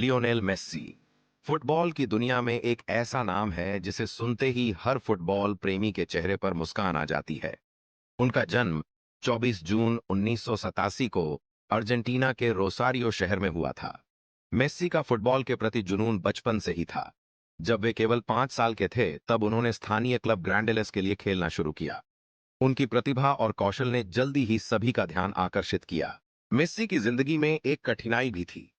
Lionel Messi football की दुनिया में एक ऐसा नाम है जिसे सुनते ही हर फुटबॉल प्रेमी के चेहरे पर मुस्कान आ जाती है। उनका जन्म 24 जून 1987 को अर्जेंटीना के रोसारियो शहर में हुआ था। मेस्सी का फुटबॉल के प्रति जुनून बचपन से ही था। जब वे केवल 5 साल के थे तब उन्होंने स्थानीय क्लब ग्रैंडेलेस के लिए खेलना शुरू किया। उनकी प्रतिभा और कौशल ने जल्दी ही सभी का ध्यान आकर्षित किया। मेस्सी की जिंदगी में एक कठिनाई भी थी।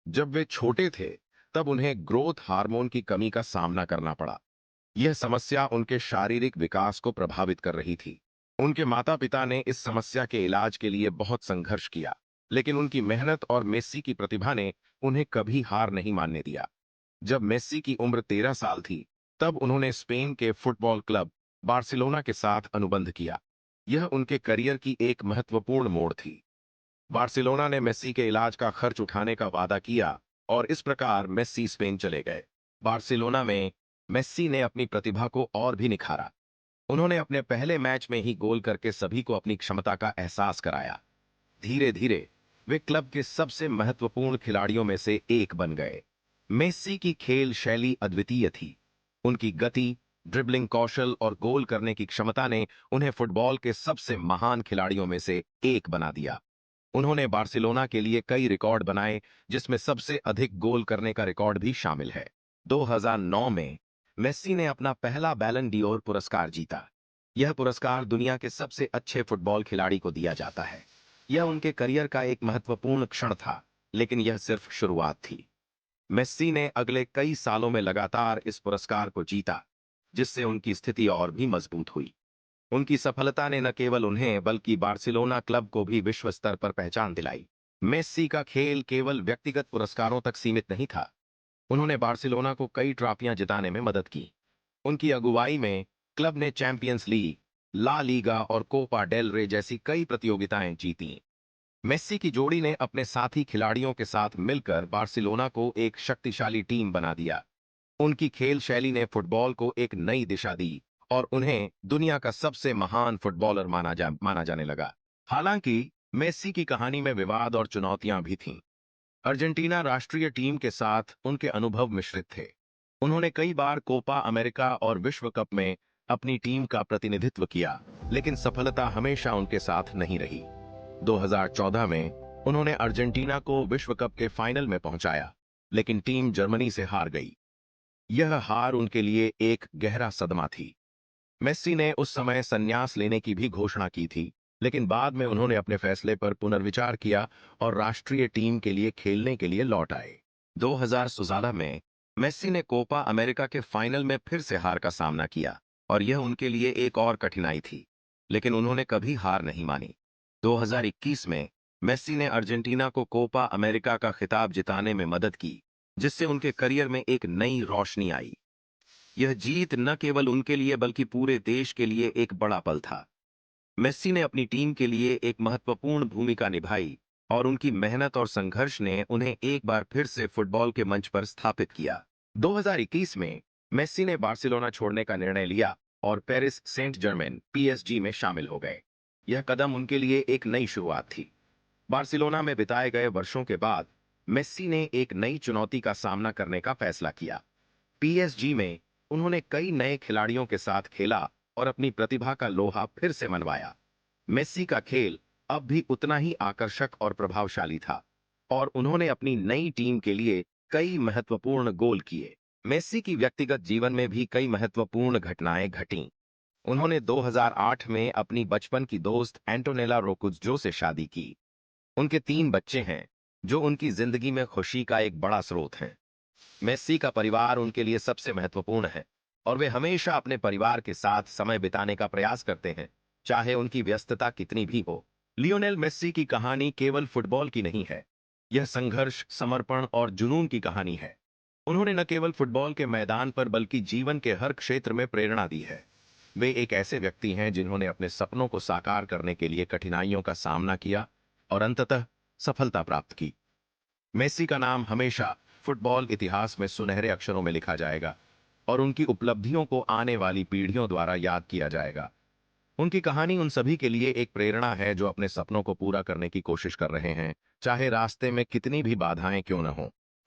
जब वे छोटे थे तब उन्हें ग्रोथ हार्मोन की कमी का सामना करना पड़ा। यह समस्या उनके शारीरिक विकास को प्रभावित कर रही थी। उनके माता पिता ने इस समस्या के इलाज के लिए बहुत संघर्ष किया, लेकिन उनकी मेहनत और मेस्सी की प्रतिभा ने उन्हें कभी हार नहीं मानने दिया। जब मेस्सी की उम्र 13 साल थी तब उन्होंने स्पेन के फुटबॉल क्लब बार्सिलोना के साथ अनुबंध किया। यह उनके करियर की एक महत्वपूर्ण मोड़ थी। बार्सिलोना ने मेस्सी के इलाज का खर्च उठाने का वादा किया और इस प्रकार मेस्सी स्पेन चले गए। बार्सिलोना में मेस्सी ने अपनी प्रतिभा को और भी निखारा। उन्होंने अपने पहले मैच में ही गोल करके सभी को अपनी क्षमता का एहसास कराया। धीरे धीरे वे क्लब के सबसे महत्वपूर्ण खिलाड़ियों में से एक बन गए। मेस्सी की खेल शैली अद्वितीय थी। उनकी गति, ड्रिबलिंग कौशल और गोल करने की क्षमता ने उन्हें फुटबॉल के सबसे महान खिलाड़ियों में से एक बना दिया। उन्होंने बार्सिलोना के लिए कई रिकॉर्ड बनाए, जिसमें सबसे अधिक गोल करने का रिकॉर्ड भी शामिल है। 2009 में मेस्सी ने अपना पहला बैलन डी'ओर पुरस्कार जीता। यह पुरस्कार दुनिया के सबसे अच्छे फुटबॉल खिलाड़ी को दिया जाता है। यह उनके करियर का एक महत्वपूर्ण क्षण था, लेकिन यह सिर्फ शुरुआत थी। मेस्सी ने अगले कई सालों में लगातार इस पुरस्कार को जीता, जिससे उनकी स्थिति और भी मजबूत हुई। उनकी सफलता ने न केवल उन्हें बल्कि बार्सिलोना क्लब को भी विश्व स्तर पर पहचान दिलाई। मेस्सी का खेल केवल व्यक्तिगत पुरस्कारों तक सीमित नहीं था। उन्होंने बार्सिलोना को कई ट्रॉफियां जिताने में मदद की। उनकी अगुवाई में क्लब ने चैंपियंस लीग, ला लीगा और कोपा डेल रे जैसी कई प्रतियोगिताएं जीतीं। मेस्सी की जोड़ी ने अपने साथी खिलाड़ियों के साथ मिलकर बार्सिलोना को एक शक्तिशाली टीम बना दिया। उनकी खेल शैली ने फुटबॉल को एक नई दिशा दी और उन्हें दुनिया का सबसे महान फुटबॉलर माना जाने लगा। हालांकि मेस्सी की कहानी में विवाद और चुनौतियां भी थीं। अर्जेंटीना राष्ट्रीय टीम के साथ उनके अनुभव मिश्रित थे। उन्होंने कई बार कोपा अमेरिका और विश्व कप में अपनी टीम का प्रतिनिधित्व किया, लेकिन सफलता हमेशा उनके साथ नहीं रही। 2014 में उन्होंने अर्जेंटीना को विश्व कप के फाइनल में पहुंचाया, लेकिन टीम जर्मनी से हार गई। यह हार उनके लिए एक गहरा सदमा थी। मेस्सी ने उस समय संन्यास लेने की भी घोषणा की थी, लेकिन बाद में उन्होंने अपने फैसले पर पुनर्विचार किया और राष्ट्रीय टीम के लिए खेलने के लिए लौट आए। 2016 में मेस्सी ने कोपा अमेरिका के फाइनल में फिर से हार का सामना किया और यह उनके लिए एक और कठिनाई थी, लेकिन उन्होंने कभी हार नहीं मानी। 2021 में मेस्सी ने अर्जेंटीना को कोपा अमेरिका का खिताब जिताने में मदद की, जिससे उनके करियर में एक नई रोशनी आई। यह जीत न केवल उनके लिए बल्कि पूरे देश के लिए एक बड़ा पल था। मेस्सी ने अपनी टीम के लिए एक महत्वपूर्ण भूमिका निभाई और उनकी मेहनत और संघर्ष ने उन्हें एक बार फिर से फुटबॉल के मंच पर स्थापित किया। 2021 में मेस्सी ने बार्सिलोना छोड़ने का निर्णय लिया और पेरिस सेंट जर्मेन पीएसजी में शामिल हो गए। यह कदम उनके लिए एक नई शुरुआत थी। बार्सिलोना में बिताए गए वर्षों के बाद मेस्सी ने एक नई चुनौती का सामना करने का फैसला किया। पीएसजी में उन्होंने कई नए खिलाड़ियों के साथ खेला और अपनी प्रतिभा का लोहा फिर से मनवाया। मेस्सी का खेल अब भी उतना ही आकर्षक और प्रभावशाली था और उन्होंने अपनी नई टीम के लिए कई महत्वपूर्ण गोल किए। मेस्सी की व्यक्तिगत जीवन में भी कई महत्वपूर्ण घटनाएं घटीं। उन्होंने 2008 में अपनी बचपन की दोस्त एंटोनेला रोकुज्जो से शादी की। उनके 3 बच्चे हैं, जो उनकी जिंदगी में खुशी का एक बड़ा स्रोत हैं। मेस्सी का परिवार उनके लिए सबसे महत्वपूर्ण है और वे हमेशा अपने परिवार के साथ समय बिताने का प्रयास करते हैं, चाहे उनकी व्यस्तता कितनी भी हो। लियोनेल मेस्सी की कहानी केवल फुटबॉल की नहीं है। यह संघर्ष, समर्पण और जुनून की कहानी है। उन्होंने न केवल फुटबॉल के मैदान पर बल्कि जीवन के हर क्षेत्र में प्रेरणा दी है। वे एक ऐसे व्यक्ति हैं जिन्होंने अपने सपनों को साकार करने के लिए कठिनाइयों का सामना किया और अंततः सफलता प्राप्त की। मेस्सी का नाम हमेशा फुटबॉल इतिहास में सुनहरे अक्षरों में लिखा जाएगा और उनकी उपलब्धियों को आने वाली पीढ़ियों द्वारा याद किया जाएगा। उनकी कहानी उन सभी के लिए एक प्रेरणा है जो अपने सपनों को पूरा करने की कोशिश कर रहे हैं, चाहे रास्ते में कितनी भी बाधाएं क्यों न हों।